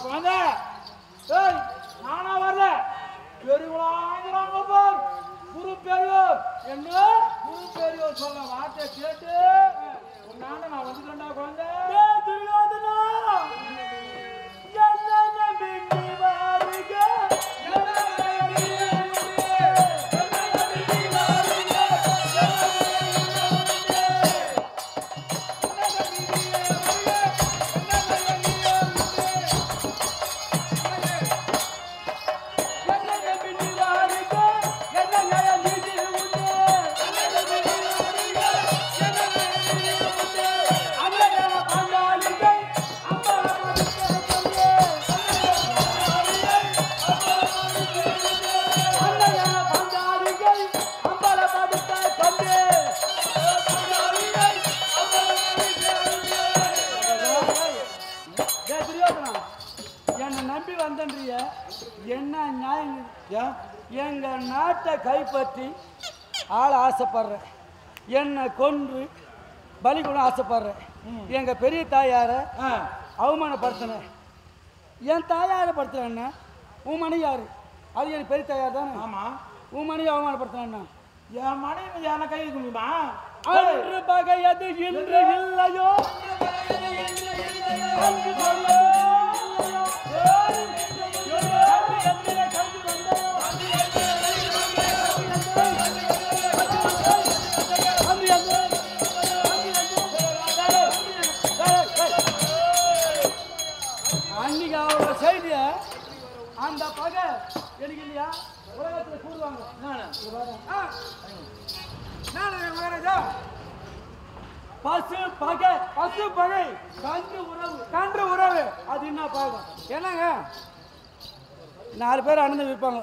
குழந்தை நானா வரல பெரியவளாங்கிறாங்க பார் குரு பெரியோர் என்ன குரு பெரியோர் சொல்ல வார்த்தை கேட்டு நான் வந்துட்டேன்டா குழந்தை துரியோதனா என்ன நியாயம் எங்க நாட்டை கைப்பற்றி ஆள ஆசைப்படுறேன் என்னை கொன்று பலி கூட ஆசைப்படுறேன் எங்க பெரிய தாயார அவமானப்படுத்தினேன் என் தாயாரை படுத்துறேன்னா உன் மணி யாரு அது என் பெரிய தாயார் தானே ஆமா உன் மணியை அவமானப்படுத்தினேன்னா என் மனைவி யானை கை வைக்க முடியுமா அன்று பகை அது இன்று இல்லையோ அன்னைக்கு அவரோட செய்திய அந்த பகை எனக்கு இல்லையா உலகத்துல கூடுவாங்க பசு பகை கன்று உறவு அது என்ன பாகம் என்னங்க 4 பேர் அண்ணன் இருப்பாங்க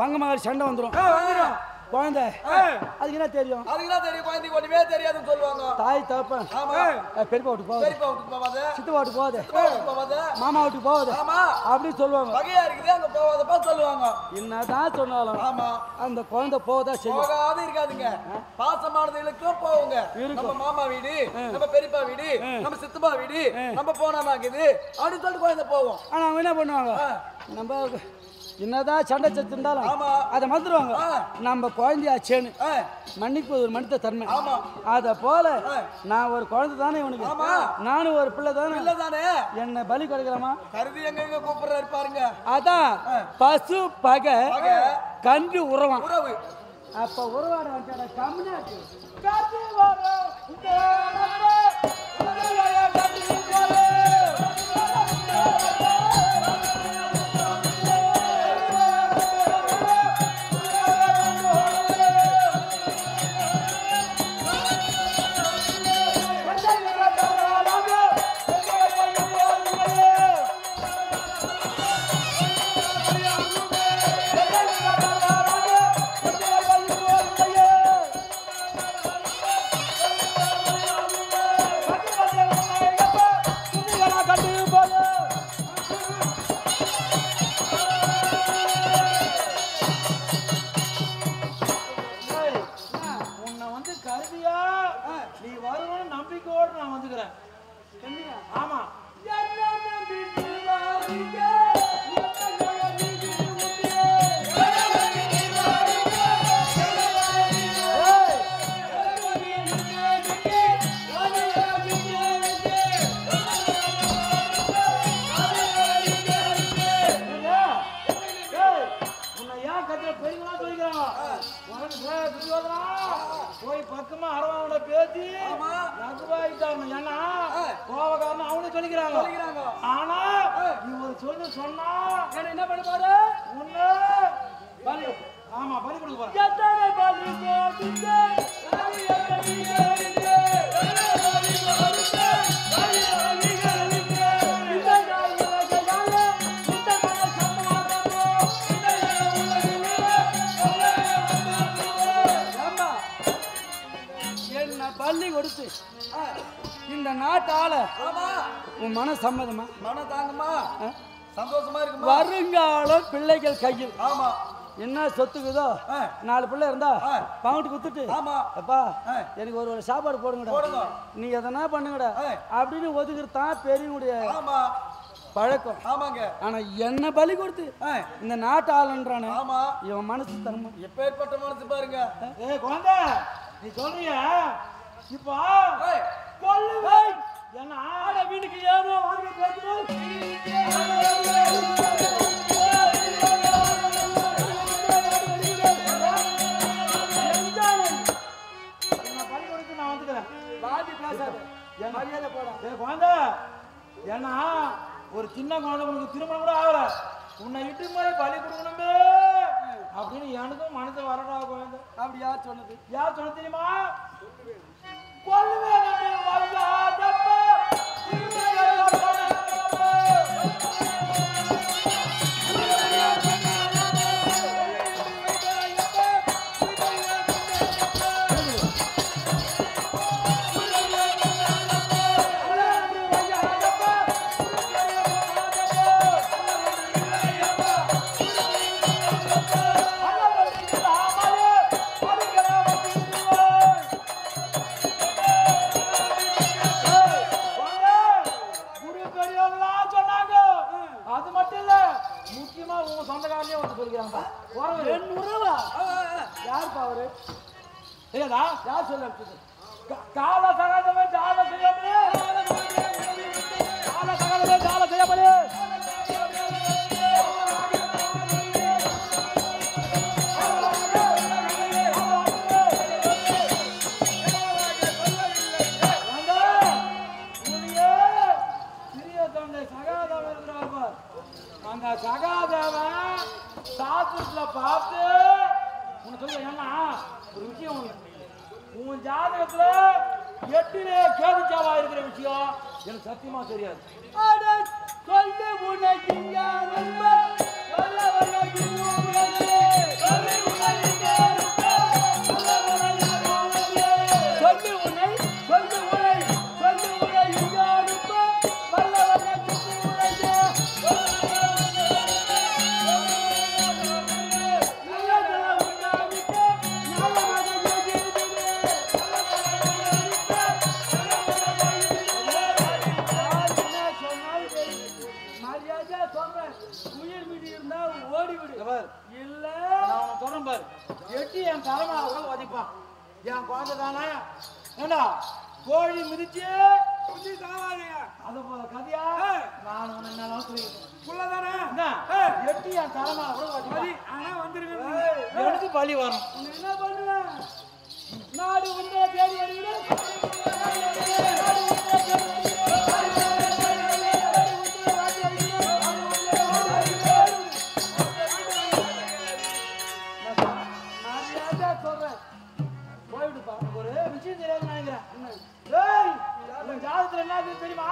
பங்க மகள் சண்டை வந்துடும் குழந்தை அதுக்கு என்ன தெரியும் குழந்தைக்கு ஒண்ணுமே தெரியாதுன்னு சொல்லுவாங்க தாய் தப்பன் பெரியப்பா வீட்டுக்கு போகுது சித்தப்பா வீட்டுக்கு போகுது மாமா வீட்டுக்கு போகுது அப்படின்னு சொல்லுவாங்க வகையா இருக்குது அங்க போகாதப்பா சொல்லுவாங்க என்னதான் சொன்னாலும் அந்த குழந்தை போதா செய்யும் இருக்காதுங்க பாசமானதுகளுக்கும் போவுங்க நம்ம மாமா வீடு நம்ம பெரியப்பா வீடு நம்ம சித்தப்பா வீடு நம்ம போனா நாக்குது அப்படின்னு சொல்லிட்டு குழந்தை போவோம் ஆனா அவங்க என்ன பண்ணுவாங்க நம்ம என்னதான் சண்டை சத்து இருந்தாலும் அதை மறந்துடுவாங்க நம்ம குழந்தையாச்சேன்னு மன்னிப்பு ஒரு மனித தன்மை அத போல நான் ஒரு குழந்தை தானே இவனுக்கு நானும் ஒரு பிள்ளை தானே என்ன பலி கொடுக்கலாமா கருதி எங்க கூப்பிடுறாரு பாருங்க அதான் பசு பகை கன்று உறவு அப்ப உறவாட வந்தாட கம்னாட்டு நீ வருவன்னு நம்பிக்கையோடு நான் வந்துக்கிறேன் ஆமா போய் பக்கமா அரவாவோட பேசி ரகுவாயிட்டாங்க ஏன்னா கோவக்காரன் அவனு சொல்லிக்கிறாங்க ஆனா இவர் சொன்னா என்ன பண்ண பாரு ஒண்ணு பலி ஆமா பலி கொடுக்க பள்ளி கொடுத்து இந்த நாட்டால உன் மன சம்மதமா மன தாங்கம்மா சந்தோஷமா இருக்கு வருங்காலம் பிள்ளைகள் கையில் ஆமா என்ன சொத்துக்குதோ 4 பிள்ளை இருந்தா பவுண்ட் குத்துட்டு அப்பா எனக்கு ஒரு சாப்பாடு போடுங்கடா நீ எதனா பண்ணுங்கடா அப்படின்னு ஒதுக்குறதான் பெரியவுடைய பழக்கம். ஆமாங்க. ஆனா என்ன பலி கொடுத்து இந்த நாட்டு ஆளுன்றானே. ஆமா, இவன் மனசு தர்மம். எப்பேற்பட்ட மனசு பாருங்க. குழந்தை நீ சொல்றிய இப்போ கொல்லுவே என்ன ஆட வீட்டுக்கு ஏதோ வாங்க பேசுறோம். பலி கொடுத்து நான் வந்துக்கிறேன். வாதி பேசாத, என் மரியாதை போட. குழந்தை ஏன்னா ஒரு சின்ன குழந்தை உனக்கு திருமணம் கூட ஆகல, உன்னை இட்டு மாதிரி பலி கொடுக்கணுமே அப்படின்னு எனக்கும் மனசு வரடா குழந்தை. அப்படி யார் சொன்னது? யார் சொல்ல தெரியுமா? கொல்லுவே யார் சொல்ல கால சகாதமே ஜால செய்யப்படு, கால சகாதமே ஜால செய்யப்படு. சிறிய தந்தை சகாதேவன் இருக்கிறார். அந்த சகாதேவன் சாஸ்திரத்துல பார்த்து உனக்கு சொல்ல என்ன ஒரு விஷயம், உன் ஜாதகத்துல 8லே கேதுச்சாவா இருக்கிற விஷயம் எனக்கு சத்தியமா தெரியாது. சொல்லு உனக்கு என் தலைமையாக வதிப்பான். என் குழந்தை தானே ஏண்டா கோழி மிதிச்சு அது போல கதையா நான் உன்னை என்ன புள்ளதானே எட்டி என் தலைமையாக கூட வதிப்பான். ஆனா வந்துருக்கு எனக்கு பலி வரும். என்ன பண்ணுவேன்? நாடு உண்டே தேடி வருகிறேன். ஒரு விஷயம் தெரியாது நினைக்கிறேன். ஜாதகத்துல என்ன தெரியுமா?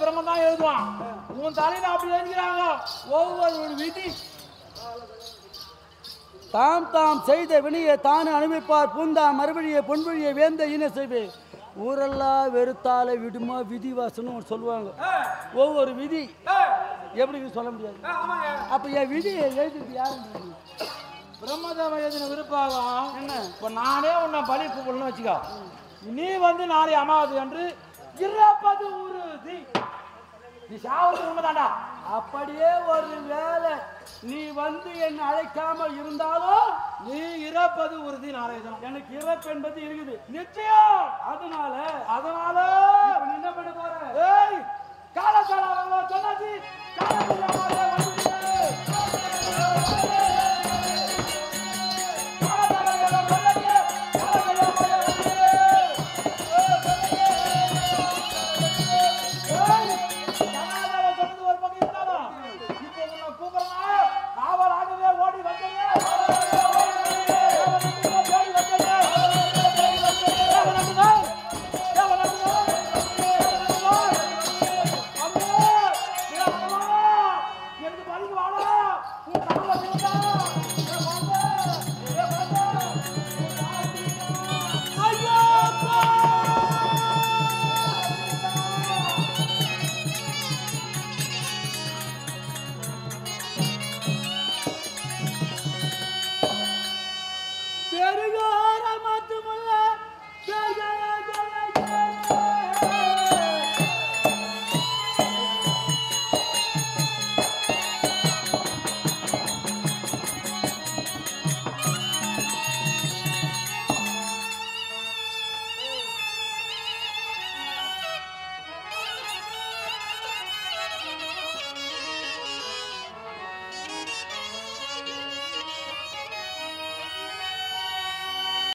பிரம்மதான் எழுதுவான். உன் தலையில அப்படி எழுதுகிறாங்க. ஒவ்வொரு விதி தாம் தாம் செய்த வினையை தானே அனுபவிப்பார். பூந்தா மறுபடியை பொன்வழியை வேந்த இன செய்வே. ஊரெல்லாம் வெறுத்தால விடுமா விதிவாசன்னு சொல்லுவாங்க. ஒவ்வொரு விதி எப்படி சொல்ல முடியாது. அப்ப என் விதியை எழுதுறது யாரு? பிரம்மதேவ எழுதின விருப்பாகும். என்ன இப்ப நானே உன்னை பலி கூப்பிடணும்னு வச்சுக்கோ. நீ வந்து நாளை அமாவாசை என்று இறப்பது உறுதி. நீ சாவது உண்மைதாண்டா. அப்படியே ஒரு வேலை நீ வந்து என்னை அழைக்காம இருந்தாலும் நீ இறப்பது உறுதி. நாளைதான் எனக்கு இறப்பு என்பது இருக்குது நிச்சயம். அதனால அதனால